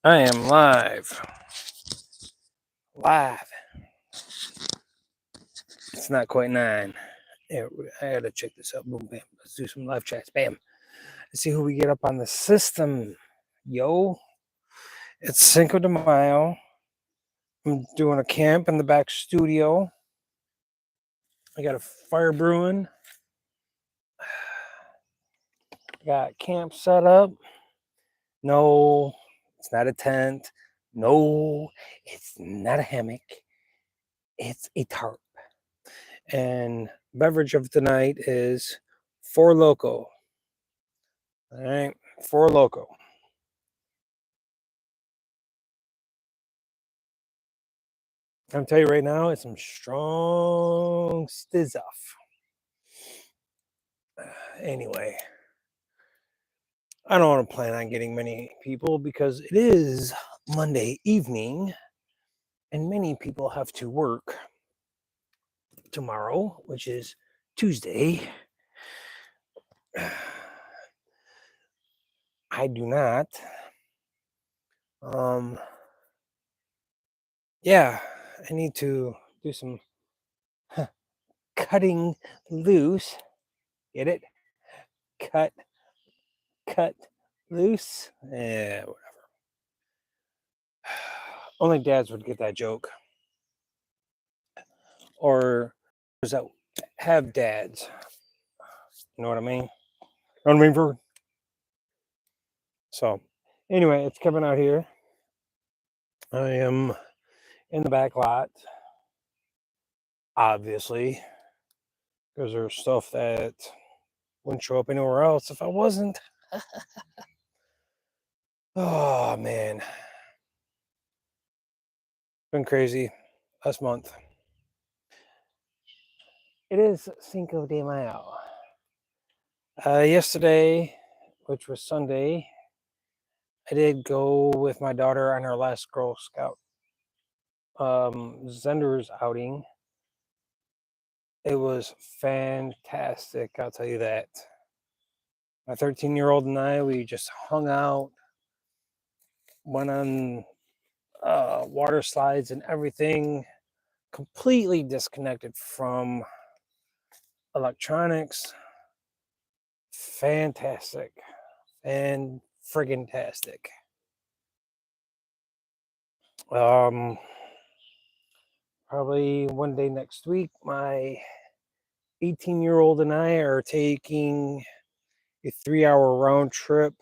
I am live. Live. It's not quite 9. Yeah, I gotta check this out. Boom, bam. Let's do some live chats. Bam. Let's see who we get up on the system. Yo, it's Cinco de Mayo. I'm doing a camp in the back studio. I got a fire brewing. Got camp set up. No, it's not a tent. No, it's not a hammock. It's a tarp. And beverage of the night is Four Loko. All right, Four Loko. I'm tell you right now, it's some strong stuff. Anyway, I don't want to plan on getting many people because it is Monday evening, and many people have to work tomorrow, which is Tuesday. I do not. Yeah, I need to do some cutting loose. Get it? Cut loose. Yeah, whatever. Only dads would get that joke. Or those that have dads. You know what I mean? You know what I mean, for? So, anyway, it's Kevin out here. I am in the back lot, obviously, because there's stuff that wouldn't show up anywhere else if I wasn't. Oh, man. Been crazy last month. It is Cinco de Mayo. Yesterday, which was Sunday, I did go with my daughter on her last Girl Scout Zender's outing. It was fantastic, I'll tell you that. My 13-year-old and I, we just hung out, went on water slides and everything, completely disconnected from electronics. Fantastic. And friggin-tastic. Probably one day next week, my 18-year-old and I are taking a 3-hour round trip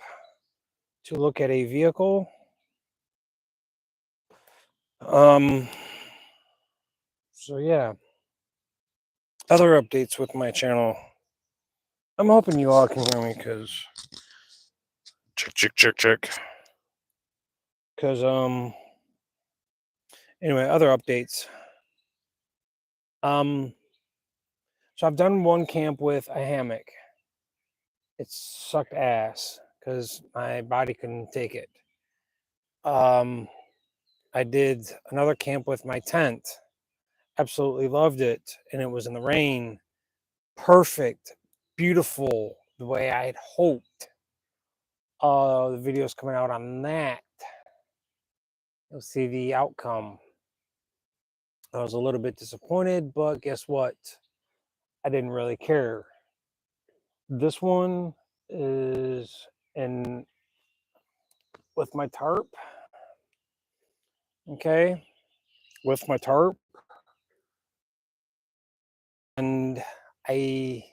to look at a vehicle. So yeah, other updates with my channel. I'm hoping you all can hear me because check. Because anyway, other updates. So I've done one camp with a hammock. It sucked ass because my body couldn't take it. I did another camp with my tent. Absolutely loved it, and it was in the rain. Perfect, beautiful, the way I had hoped. The video's coming out on that. You'll see the outcome. I was a little bit disappointed, but guess what? I didn't really care. This one is in with my tarp. Okay, with my tarp, and I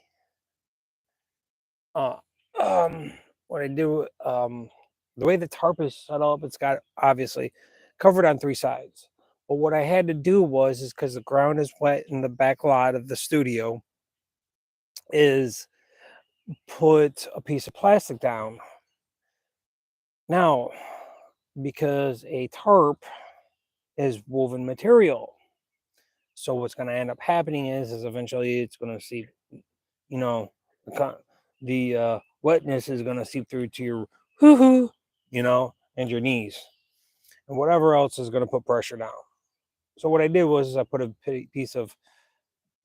what I do the way the tarp is set up, it's got obviously covered on 3 sides. But what I had to do was because the ground is wet in the back lot of the studio, is put a piece of plastic down. Now, because a tarp is woven material, so what's going to end up happening is eventually it's going to seep, you know, the wetness is going to seep through to your hoo-hoo, and your knees, and whatever else is going to put pressure down. So what I did was I put a piece of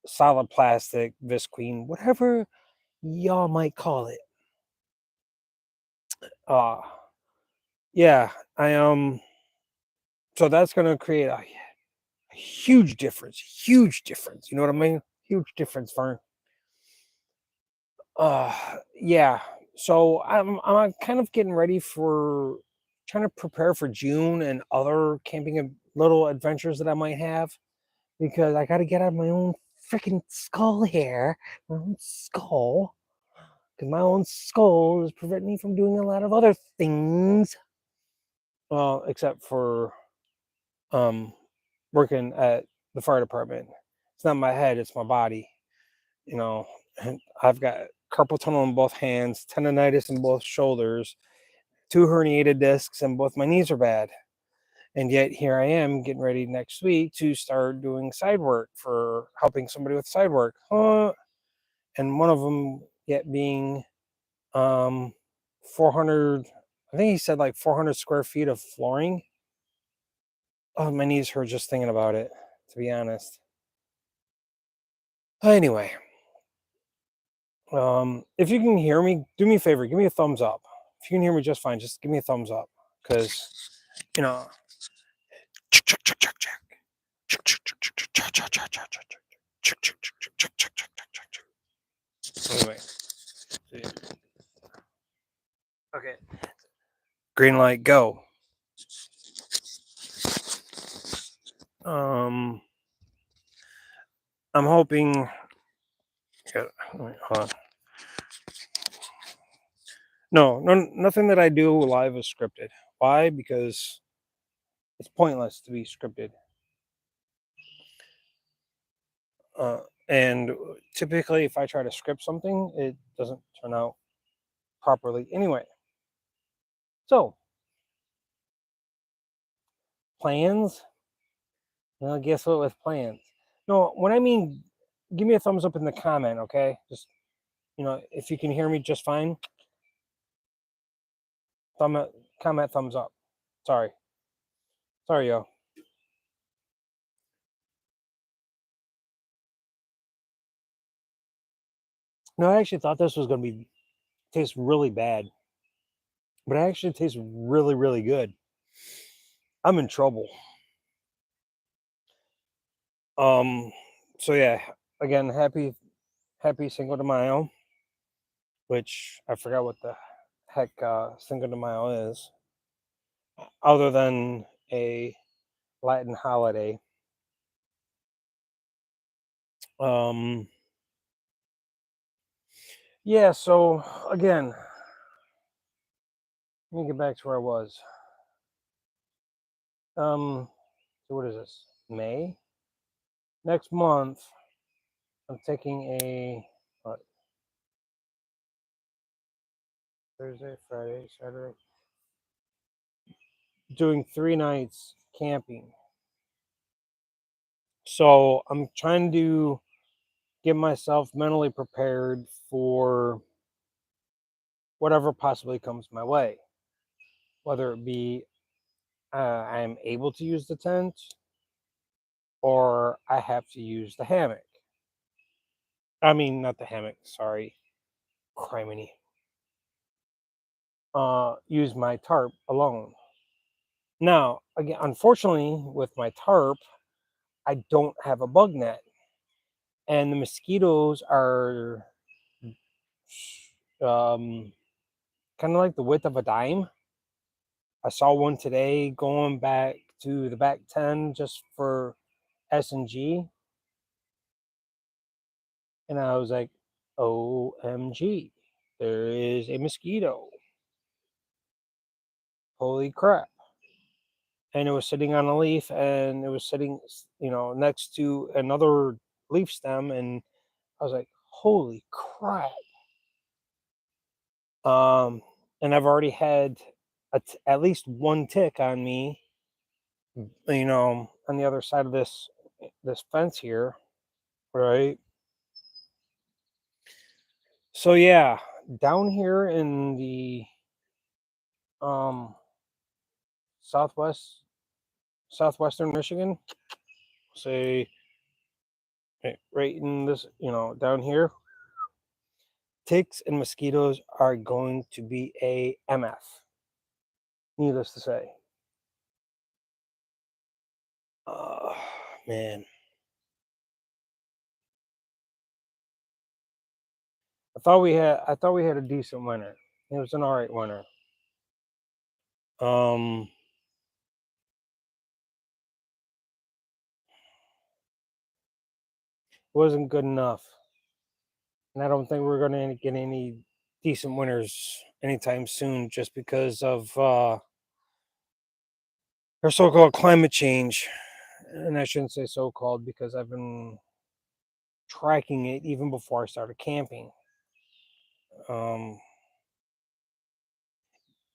solid plastic, visqueen, whatever y'all might call it. Yeah, I so that's going to create a huge difference. Huge difference. You know what I mean? Huge difference, Fern. Yeah. So I'm kind of getting ready for trying to prepare for June and other camping little adventures that I might have, because I got to get out of my own freaking skull here, my own skull, because my own skull is preventing me from doing a lot of other things. Well, except for um working at the fire department. It's not my head, it's my body. You know, and I've got carpal tunnel in both hands, tendonitis in both shoulders, two herniated discs, and both my knees are bad. And yet here I am getting ready next week to start doing side work for helping somebody with side work. And one of them yet being 400, I think he said like 400 square feet of flooring. Oh, my knees hurt just thinking about it, to be honest. Anyway, if you can hear me, do me a favor, give me a thumbs up. If you can hear me just fine, just give me a thumbs up, because you know. Anyway, okay, green light, go. I'm hoping. Hold on. No, nothing that I do live is scripted. Why? Because it's pointless to be scripted. And typically, if I try to script something, it doesn't turn out properly anyway. So, plans? Well, guess what with plans? No, when I mean, give me a thumbs up in the comment, okay? Just, if you can hear me just fine, comment thumbs up. Sorry, yo. No, I actually thought this was going to taste really bad, but it actually tastes really, really good. I'm in trouble. So yeah, again, happy Cinco de Mayo, which I forgot what the heck Cinco de Mayo is, other than a Latin holiday. Yeah, so again, let me get back to where I was. So what is this? May? Next month, I'm taking a what? Thursday, Friday, Saturday. Doing 3 nights camping. So I'm trying to get myself mentally prepared for whatever possibly comes my way, whether it be I am able to use the tent or I have to use the hammock. I mean, not the hammock, sorry. Criminy. Use my tarp alone. Now, again, unfortunately, with my tarp, I don't have a bug net, and the mosquitoes are kind of like the width of a dime. I saw one today going back to the back 10 just for S&G, and I was like, OMG, there is a mosquito. Holy crap. And it was sitting on a leaf, and it was sitting, next to another leaf stem, and I was like, holy crap. And I've already had at least one tick on me, on the other side of this fence here, right? So yeah, down here in the um southwestern Michigan, say right in this, down here, ticks and mosquitoes are going to be a MF, needless to say. Uh, man, I thought we had a decent winter. It was an all right winter. Um, wasn't good enough, and I don't think we're going to get any decent winners anytime soon, just because of our so-called climate change. And I shouldn't say so-called because I've been tracking it even before I started camping. Um,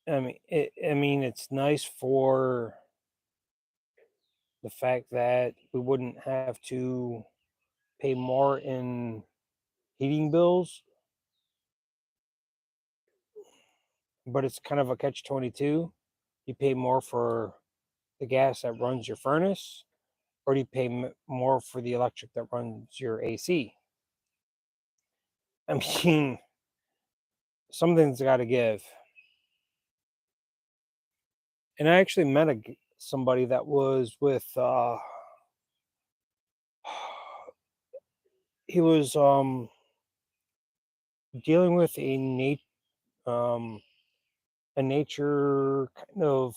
I mean, it's nice for the fact that we wouldn't have to pay more in heating bills, but it's kind of a catch 22. You pay more for the gas that runs your furnace, or do you pay more for the electric that runs your AC? I mean, something's got to give. And I actually met somebody that was with, he was dealing with um, a nature kind of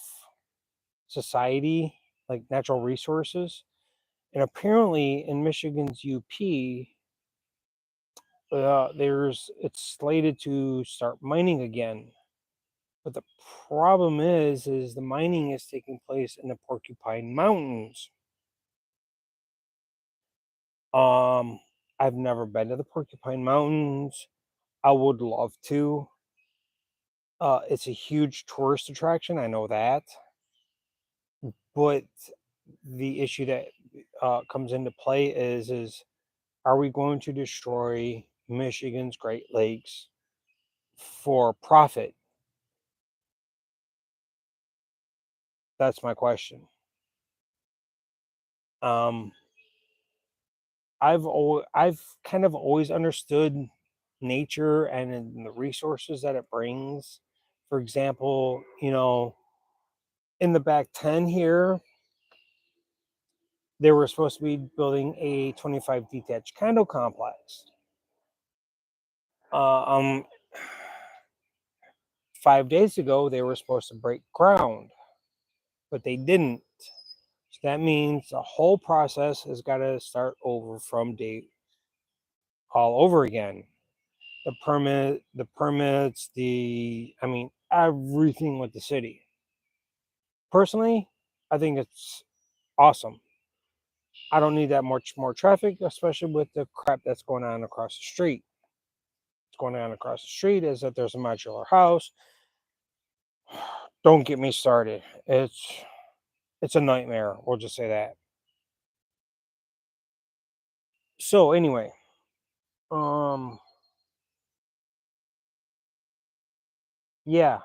society, like natural resources. And apparently in Michigan's UP, it's slated to start mining again. But the problem is the mining is taking place in the Porcupine Mountains. Um, I've never been to the Porcupine Mountains. I would love to. It's a huge tourist attraction. I know that, but the issue that comes into play is are we going to destroy Michigan's Great Lakes for profit? That's my question. Um, I've kind of always understood nature and the resources that it brings. For example, in the back 10 here, they were supposed to be building a 25 detached condo complex. Uh, um, 5 days ago, they were supposed to break ground, but they didn't. So that means the whole process has got to start over from date all over again. The permits, I mean, everything with the city. Personally, I think it's awesome. I don't need that much more traffic, especially with the crap that's going on across the street. What's going on across the street is that there's a modular house. Don't get me started. It's a nightmare. We'll just say that. So anyway, um, yeah,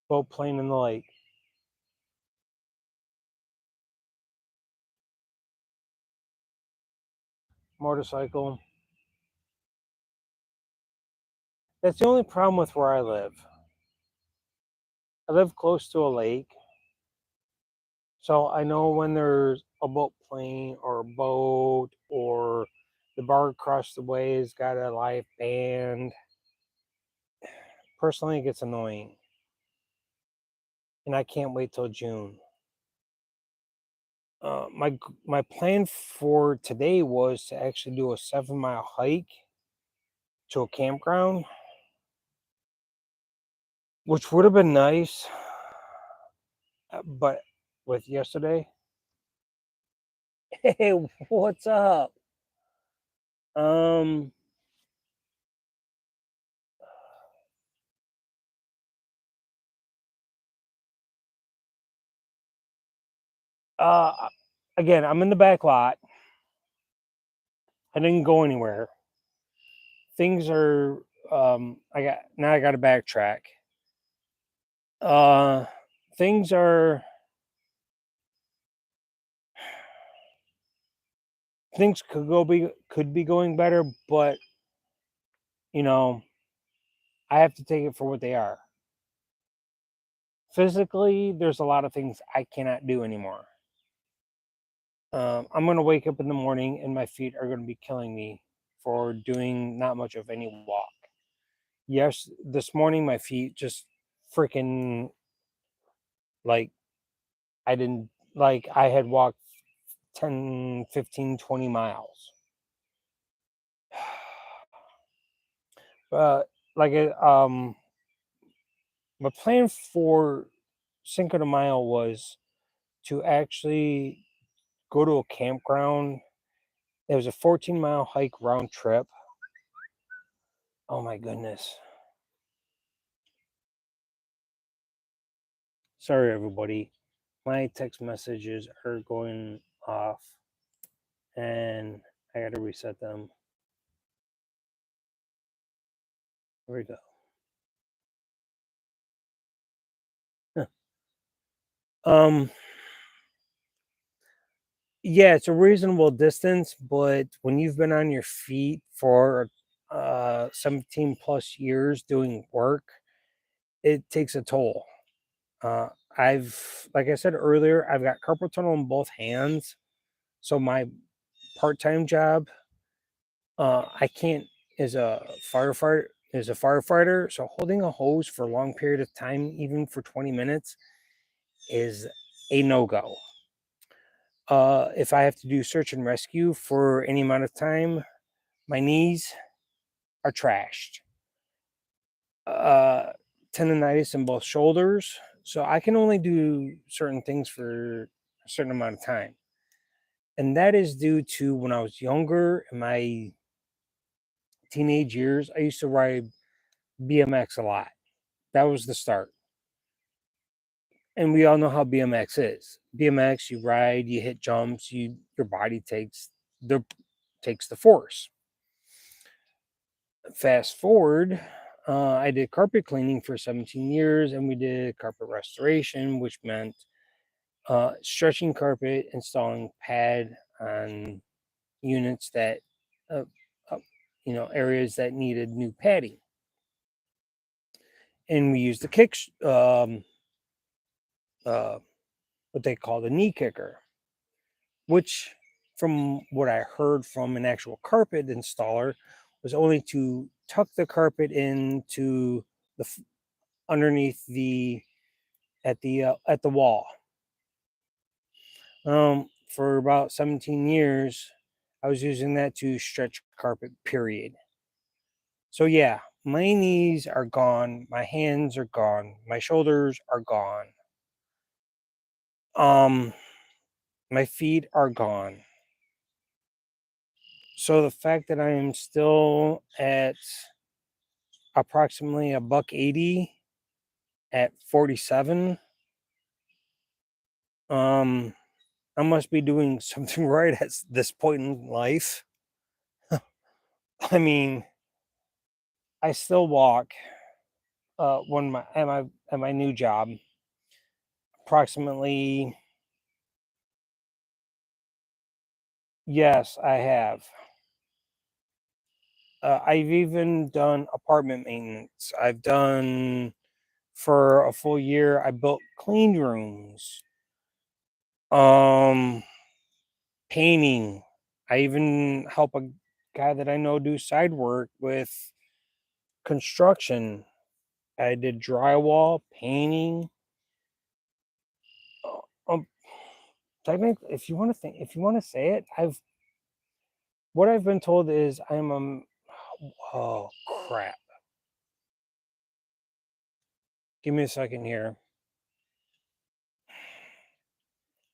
boat, plane, in the lake, motorcycle. That's the only problem with where I live. I live close to a lake, so I know when there's a boat plane or a boat or the bar across the way has got a live band. Personally, it gets annoying, and I can't wait till June. My plan for today was to actually do a 7 mile hike to a campground, which would have been nice, but with yesterday, hey, what's up? Um, uh, again, I'm in the back lot. I didn't go anywhere. Things are, I got to backtrack. Uh, things are, things could be going better, but you know, I have to take it for what they are. physically, there's a lot of things I cannot do anymore. I'm going to wake up in the morning and my feet are going to be killing me for doing not much of any walk. Yes, this morning my feet just freaking like I didn't like I had walked 10, 15, 20 miles. But like my plan for Cinco de Mayo was to actually go to a campground. It was a 14-mile hike round trip. Oh my goodness. Sorry, everybody. My text messages are going off and I got to reset them. Here we go. Um, yeah, it's a reasonable distance, but when you've been on your feet for 17 plus years doing work, it takes a toll. Uh, like I said earlier, I've got carpal tunnel in both hands. So my part-time job, I can't as a firefighter. So holding a hose for a long period of time, even for 20 minutes, is a no-go. If I have to do search and rescue for any amount of time, my knees are trashed. Tendonitis in both shoulders. So I can only do certain things for a certain amount of time. And that is due to when I was younger, in my teenage years, I used to ride BMX a lot. That was the start. And we all know how BMX is. BMX, you ride, you hit jumps, your body takes the force. Fast forward, I did carpet cleaning for 17 years, and we did carpet restoration, which meant stretching carpet, installing pad on units that, uh, uh, areas that needed new padding. And we used the what they call the knee kicker, which, from what I heard from an actual carpet installer, was only to tuck the carpet into underneath the at the wall. For about 17 years, I was using that to stretch carpet. Period. So yeah, my knees are gone, my hands are gone, my shoulders are gone. My feet are gone. So the fact that I am still at approximately a buck 80 at 47, I must be doing something right at this point in life. I mean, I still walk when at my new job approximately. Yes, I have. I've even done apartment maintenance. I've done for a full year. I built clean rooms, um, painting. I even help a guy that I know do side work with construction. I did drywall, painting. Um, technically, if you want to say it, what I've been told is I'm oh crap. Give me a second here.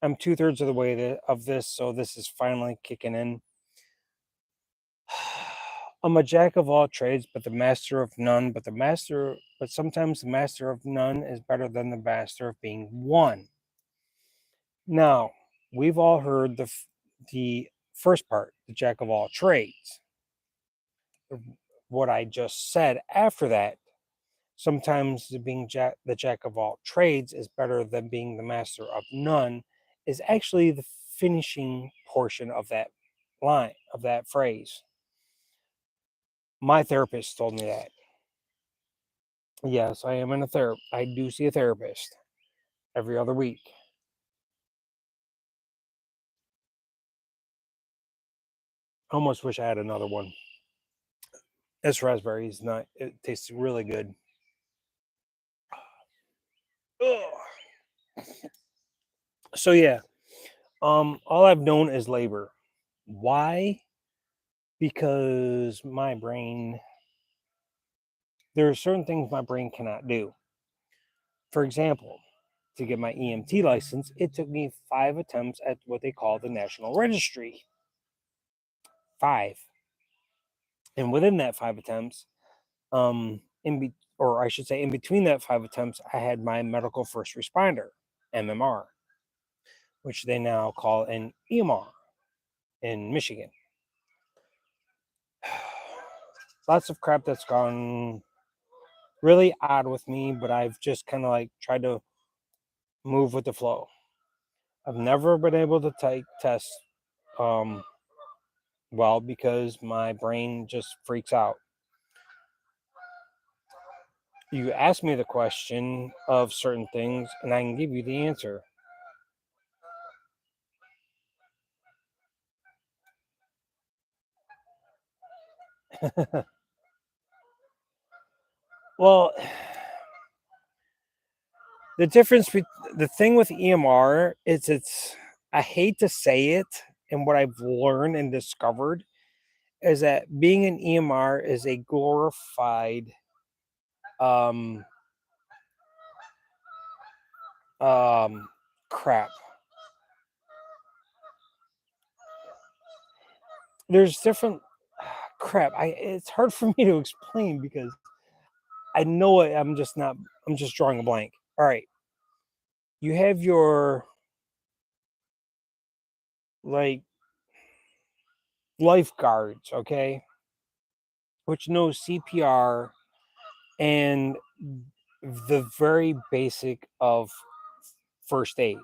I'm 2/3 of the way of this, so this is finally kicking in. I'm a jack of all trades, but the master of none. But sometimes the master of none is better than the master of being one. Now, we've all heard the first part, the jack of all trades. What I just said after that, sometimes the jack of all trades is better than being the master of none, is actually the finishing portion of that line, of that phrase. My therapist told me that. Yes, I am in a therapist. I do see a therapist. every other week. I almost wish I had another one. This raspberry is not, it tastes really good. Ugh. So yeah, all I've known is labor. Why? Because my brain, there are certain things my brain cannot do. For example, to get my EMT license, it took me 5 attempts at what they call the National Registry. 5. And within that 5 attempts, or I should say in between that 5 attempts, I had my medical first responder, MMR, which they now call an EMR in Michigan. Lots of crap that's gone really odd with me, but I've just kind of like tried to move with the flow. I've never been able to take tests well because my brain just freaks out. You ask me the question of certain things, and I can give you the answer. Well, the thing with EMR is I hate to say it, and what I've learned and discovered is that being an EMR is a glorified um crap. There's different crap. It's hard for me to explain because I know it. I'm just drawing a blank. All right. You have your like lifeguards, okay, which knows CPR and the very basic of first aid.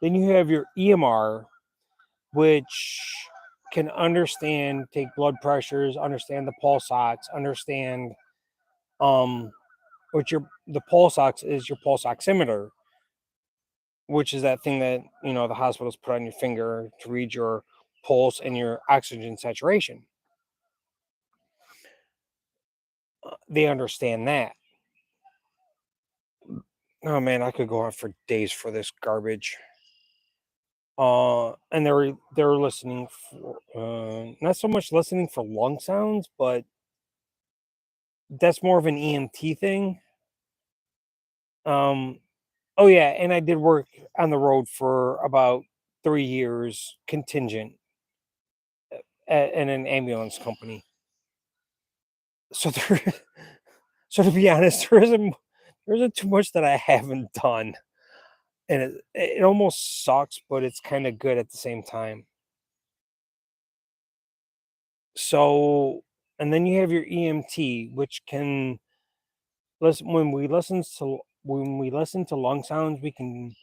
Then you have your EMR, which can understand, take blood pressures, understand the pulse ox, understand which the pulse ox is your pulse oximeter, which is that thing that the hospitals put on your finger to read your pulse and your oxygen saturation. They understand that. Oh man, I could go on for days for this garbage. And they're listening for not so much listening for lung sounds, but that's more of an EMT thing. Oh yeah, and I did work on the road for about 3 years, contingent in an ambulance company. So there, so to be honest, there isn't too much that I haven't done, and it almost sucks, but it's kind of good at the same time. So, and then you have your EMT, which can listen when we listen to lung sounds, we can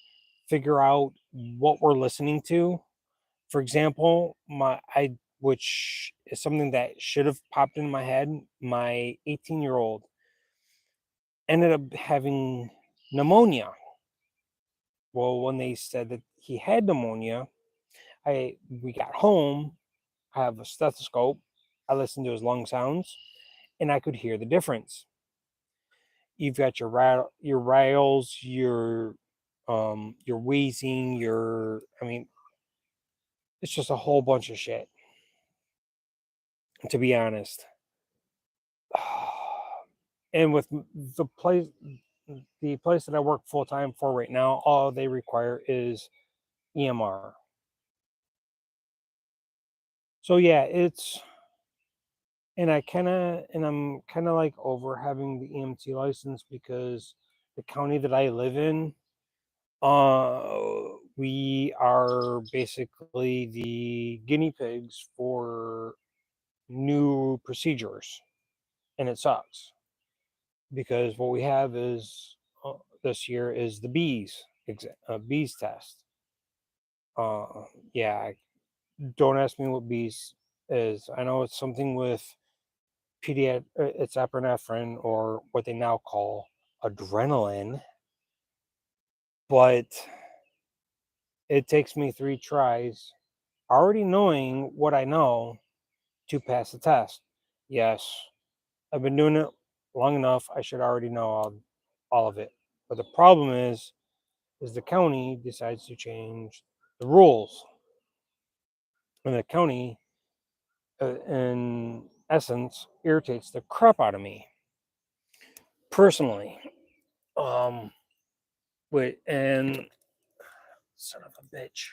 figure out what we're listening to. For example, which is something that should have popped in my head. My 18-year-old ended up having pneumonia. Well, when they said that he had pneumonia, we got home. I have a stethoscope. I listened to his lung sounds, and I could hear the difference. You've got your rails, your wheezing, I mean, it's just a whole bunch of shit. To be honest, and with the place that I work full time for right now, all they require is EMR. So yeah, I'm kind of like over having the EMT license because the county that I live in, we are basically the guinea pigs for new procedures, and it sucks because what we have is this year is the bees test. Yeah, don't ask me what bees is. I know it's something with it's epinephrine, or what they now call adrenaline, but it takes me 3 tries, already knowing what I know, to pass the test. Yes, I've been doing it long enough. I should already know all of it. But the problem is the county decides to change the rules, and the county, in essence, irritates the crap out of me personally. Um, wait, and son of a bitch.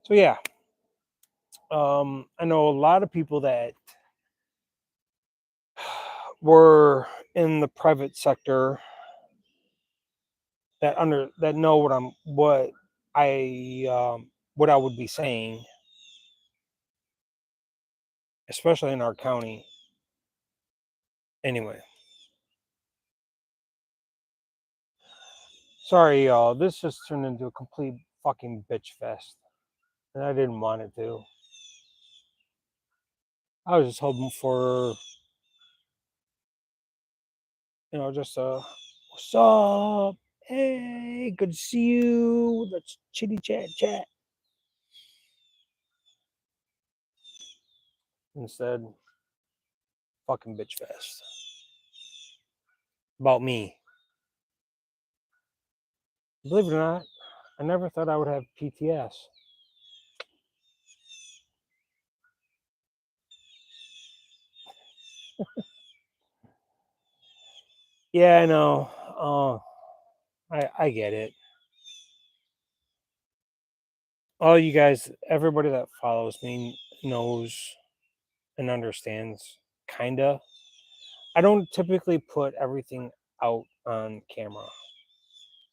So yeah, I know a lot of people that were in the private sector that know what I would be saying, especially in our county. Anyway, sorry y'all. This just turned into a complete fucking bitch fest, and I didn't want it to. I was just hoping for, just what's up? Hey, good to see you. Let's chitty chat. Instead, fucking bitch fest about me. Believe it or not, I never thought I would have PTS. Yeah, I know. I get it. All you guys, everybody that follows me knows and understands, kinda. I don't typically put everything out on camera.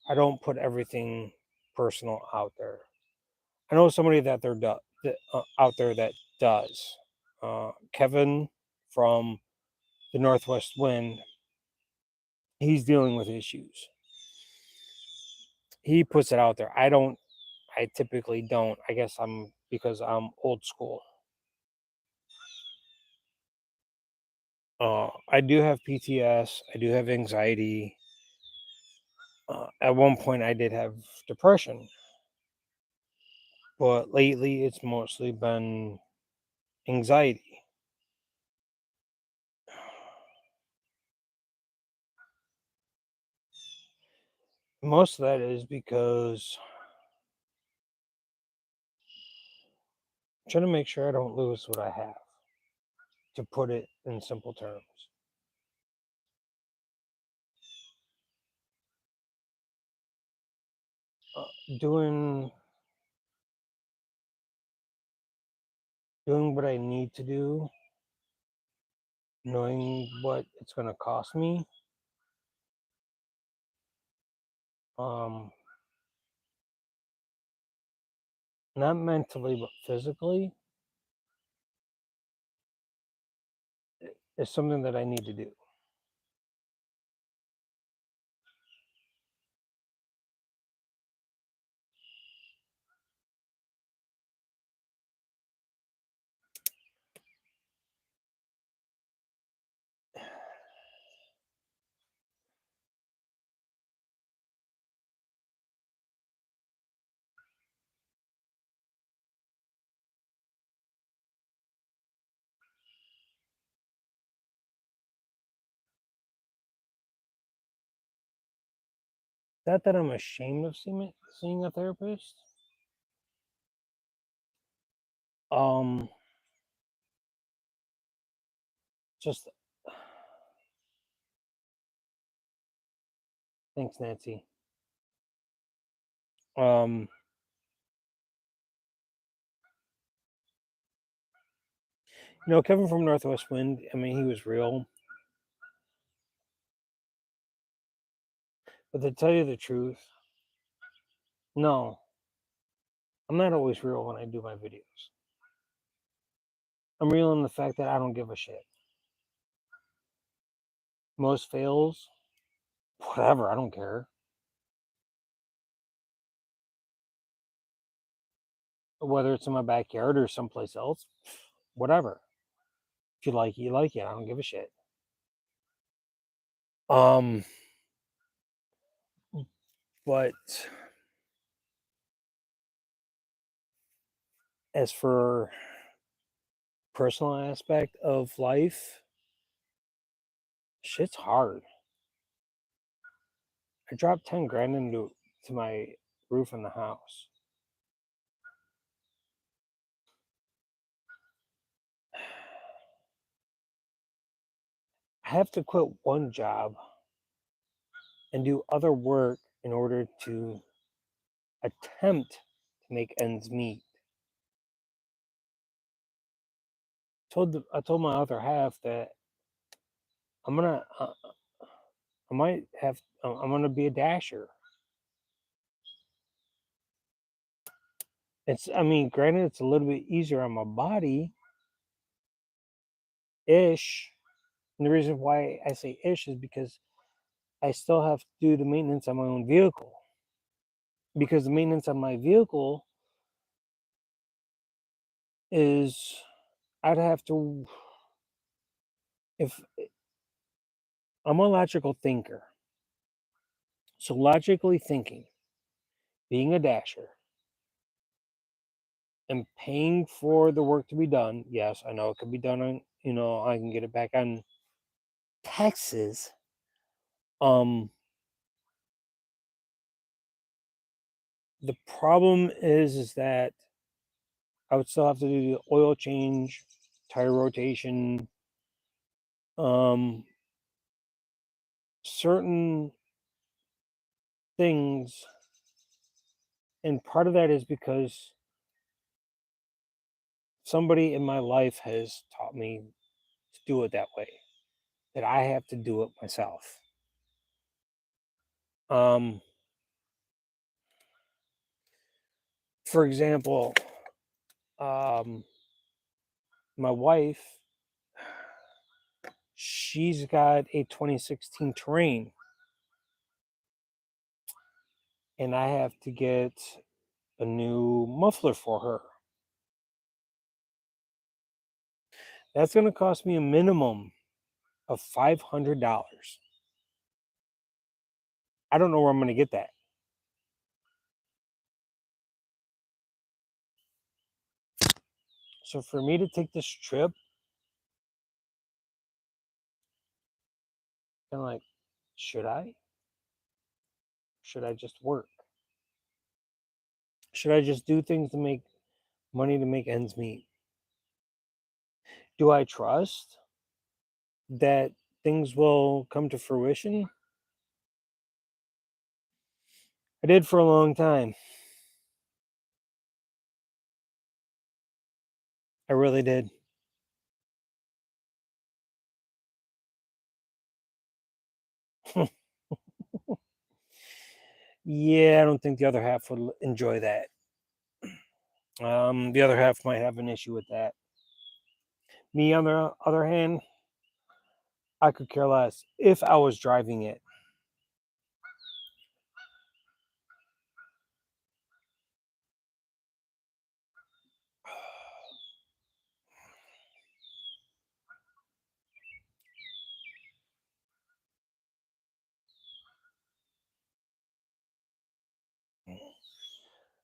I don't put everything personal out there. I know somebody out there that does. Kevin from the Northwest Wind, he's dealing with issues. He puts it out there. I don't. I typically don't. I guess because I'm old school. I do have PTS. I do have anxiety. At one point, I did have depression, but lately it's mostly been anxiety. Most of that is because I'm trying to make sure I don't lose what I have, to put it in simple terms. Uh, doing doing what I need to do, knowing what it's going to cost me, um, not mentally but physically, is something that I need to do. Not that I'm ashamed of seeing a therapist. Um, just thanks, Nancy. Um, Kevin from Northwest Wind. I mean, he was real. But to tell you the truth, no, I'm not always real when I do my videos. I'm real in the fact that I don't give a shit. Most fails, whatever, I don't care. Whether it's in my backyard or someplace else, whatever. If you like it, you like it. I don't give a shit. Um, but as for personal aspect of life, shit's hard. I dropped 10 grand into my roof in the house. I have to quit one job and do other work in order to attempt to make ends meet. I told my other half that I'm gonna I might have I'm gonna be a dasher. Granted, it's a little bit easier on my body ish. And the reason why I say ish is because I still have to do the maintenance on my own vehicle. Because the maintenance on my vehicle is I'd have to if I'm a logical thinker. So logically thinking, being a dasher and paying for the work to be done, yes, I know it can be done on, I can get it back on taxes. Um the problem is that I would still have to do the oil change, tire rotation, um certain things, and part of that is because somebody in my life has taught me to do it that way, that I have to do it myself. Um, for example, um, my wife, she's got a 2016 Terrain, and I have to get a new muffler for her. That's going to cost me a minimum of $500. I don't know where I'm going to get that. So for me to take this trip, I'm like, should I? Should I just work? Should I just do things to make money to make ends meet? Do I trust that things will come to fruition? I did for a long time. I really did. Yeah, I don't think the other half would enjoy that. The other half might have an issue with that. Me, on the other hand, I could care less if I was driving it.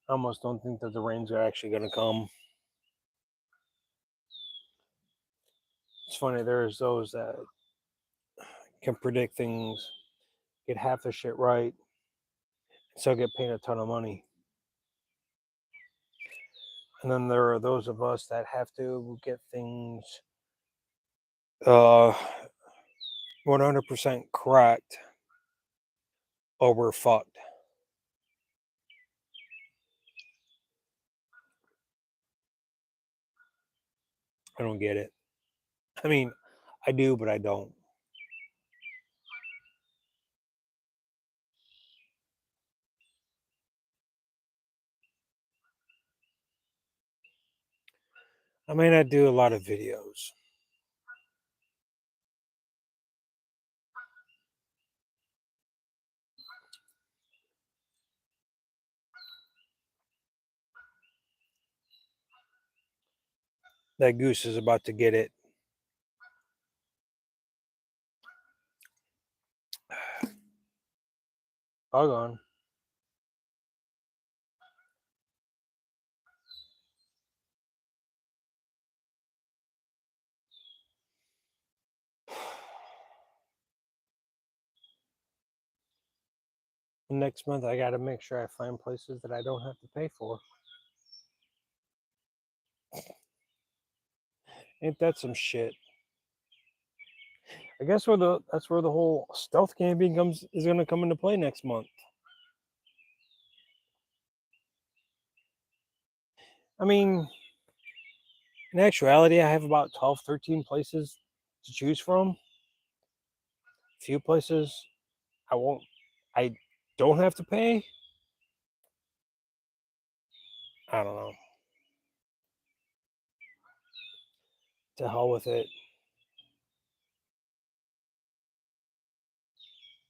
I almost don't think that the rains are actually going to come. It's funny, there's those that can predict things, get half the shit right, and still get paid a ton of money. And then there are those of us that have to get things uh 100% correct or we're fucked. I don't get it. I mean, I do, but I don't. I may not do a lot of videos. That goose is about to get it. Doggone. Next month, I got to make sure I find places that I don't have to pay for. Ain't that some shit? I guess that's where the whole stealth camping is going to come into play next month. I mean, in actuality, I have about 12, 13 places to choose from. A few places I don't have to pay. I don't know. To hell with it.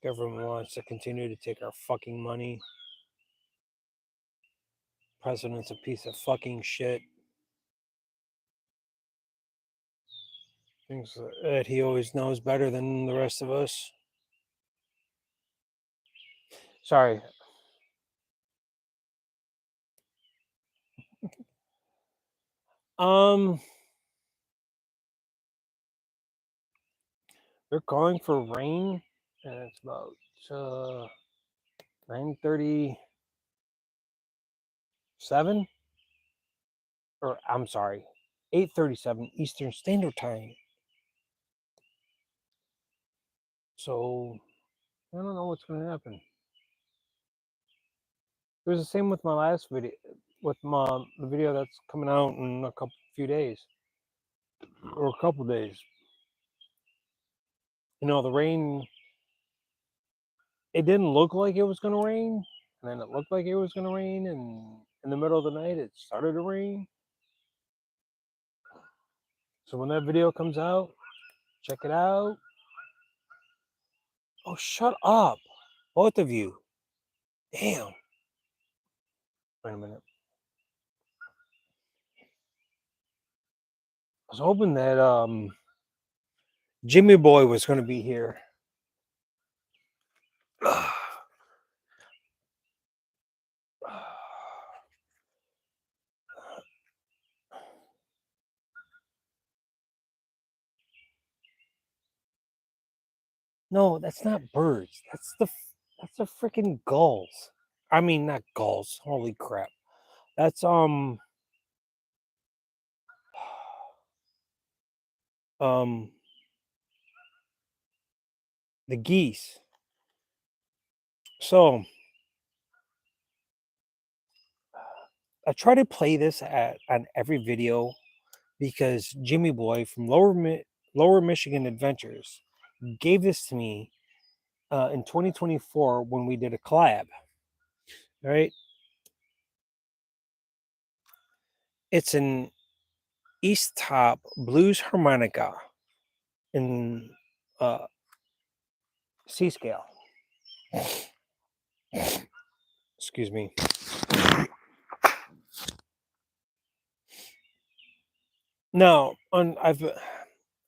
Government wants to continue to take our fucking money. President's a piece of fucking shit. Thinks that he always knows better than the rest of us. Sorry. They're calling for rain, and it's about 9:37, or I'm sorry, 8:37 Eastern Standard Time. So I don't know what's going to happen. It was the same with my last video, with the video that's coming out in a few days, or a couple days. You know, the rain, it didn't look like it was going to rain, and then it looked like it was going to rain, and in the middle of the night, it started to rain. So when that video comes out, check it out. Oh, shut up, both of you. Damn. Wait a minute. I was hoping that Jimmy Boy was going to be here. No, that's not birds. That's the freaking gulls. I mean, not gulls. Holy crap. That's the geese. So I try to play this on every video because Jimmy Boy from Lower Michigan Adventures gave this to me in 2024 when we did a collab. Right? It's an East Top blues harmonica in C scale. Excuse me. No, I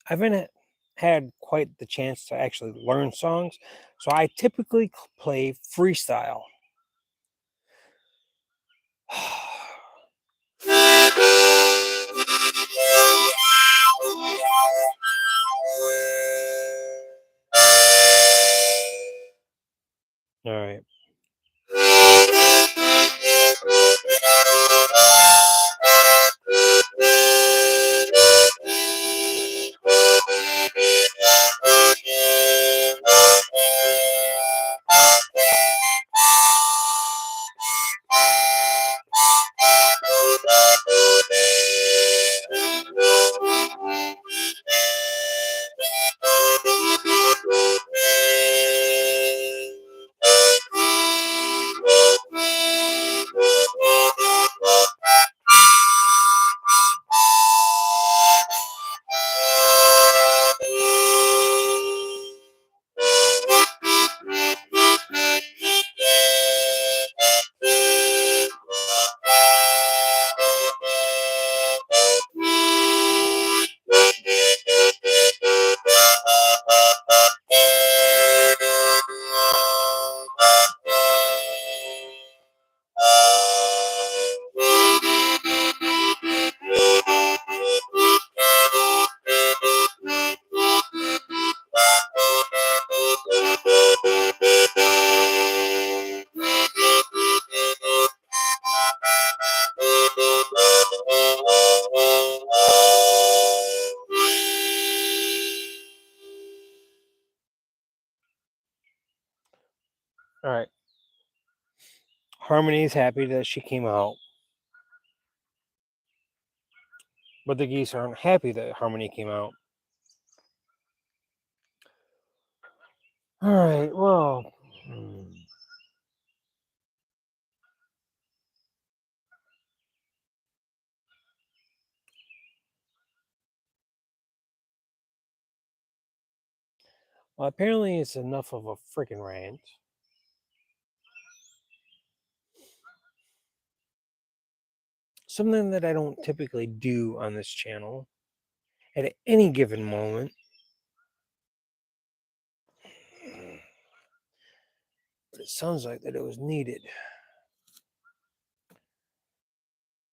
haven't had quite the chance to actually learn songs, so I typically play freestyle. All right. All right. Harmony's happy that she came out, but the geese aren't happy that Harmony came out. All right. Well. Well, apparently it's enough of a freaking rant. Something that I don't typically do on this channel at any given moment. But it sounds like that it was needed.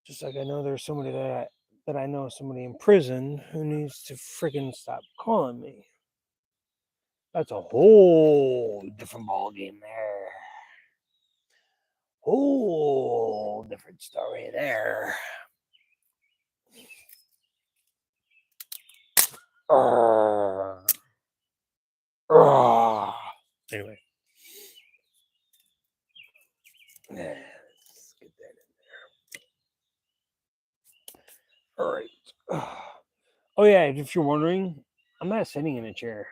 Just like I know there's somebody that I know somebody in prison who needs to freaking stop calling me. That's a whole different ball game there. Whole different story there. Anyway. Let's get that in there. All right. Oh yeah, if you're wondering, I'm not sitting in a chair.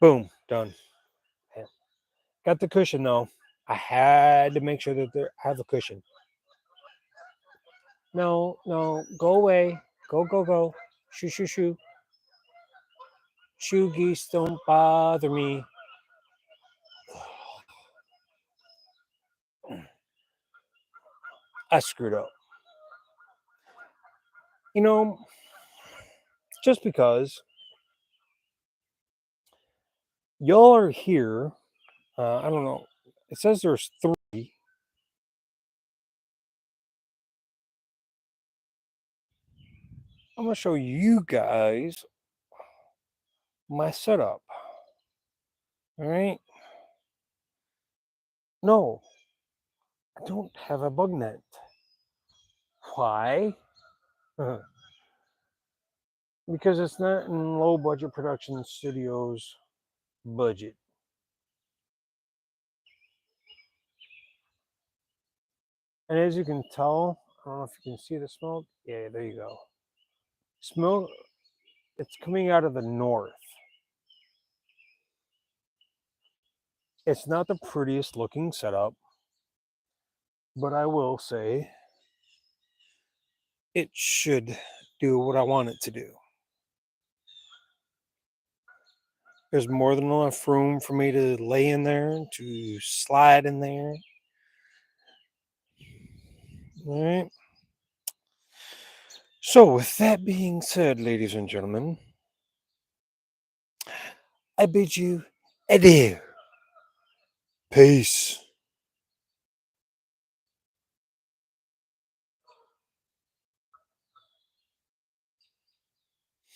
Boom, done. Yeah. Got the cushion though. I had to make sure that I have a cushion. No, go away. Go. Shoo. Shoo geese, don't bother me. I screwed up. You know, just because y'all are here, I don't know. It says there's 3. I'm gonna show you guys my setup. All right. No, I don't have a bug net. Why? Because it's not in low budget production studios budget. And as you can tell, I don't know if you can see the smoke. Yeah, there you go. Smoke, it's coming out of the north. It's not the prettiest looking setup, but I will say it should do what I want it to do. There's more than enough room for me to lay in there, to slide in there. All right. So, with that being said, ladies and gentlemen, I bid you adieu. Peace.